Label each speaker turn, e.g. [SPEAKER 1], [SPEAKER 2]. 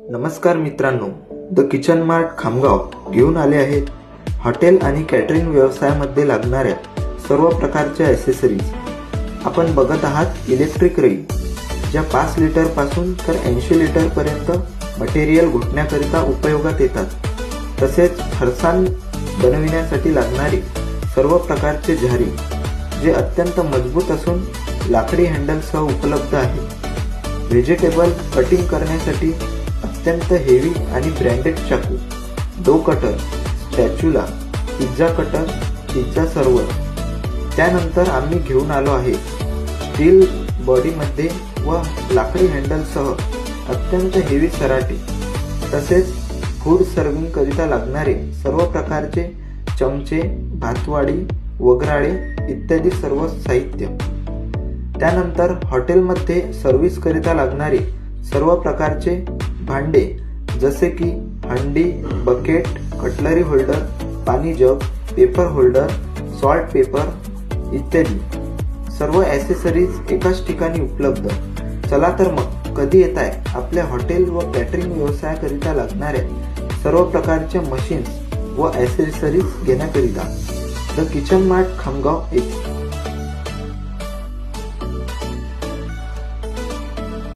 [SPEAKER 1] नमस्कार मित्रांनो, the kitchen mart Khamgaon घेऊन आले आहेत हॉटेल आणि कॅटरिंग व्यवसायामध्ये लागणाऱ्या सर्व प्रकारच्या ॲक्सेसरीज. आपण बघत आहात इलेक्ट्रिक रई, ज्या 5 लिटर पासून तर 80 लिटर पर्यंत मटेरियल घुटण्याकरिता उपयोगात येतात. तसेच फरसाण बनविण्यासाठी लागणारी सर्व प्रकारचे झारी, जे अत्यंत मजबूत असून लाकडी हँडलसह उपलब्ध आहे. व्हेजिटेबल कटिंग करण्यासाठी अत्यंत हेवी आणि ब्रँडेड चाकू, डो cutter, spatula, pizza cutter, pizza server. त्यानंतर आम्ही घेऊन आलो आहे स्टील बॉडीमध्ये व लाकडी हँडलसह अत्यंत हेवी सराटे. तसेच फूड सर्विंग करिता लागणारे सर्व प्रकारचे चमचे, भातवाडी, वगराळे इत्यादी सर्व साहित्य. त्यानंतर हॉटेलमध्ये सर्व्हिस करिता लागणारे सर्व प्रकारचे भांडे, जसे की हंडी, बकेट, कटलरी होल्डर, पाणी जग, पेपर होल्डर, सॉल्ट पेपर इत्यादी सर्व ॲक्सेसरीज एकाच ठिकाणी उपलब्ध. चला तर मग कधी येत आहे आपल्या हॉटेल व कॅटरिंग व्यवसायाकरिता लागणाऱ्या सर्व प्रकारच्या मशीन्स व ॲक्सेसरीज घेण्याकरिता द किचन मार्ट खामगाव येथे.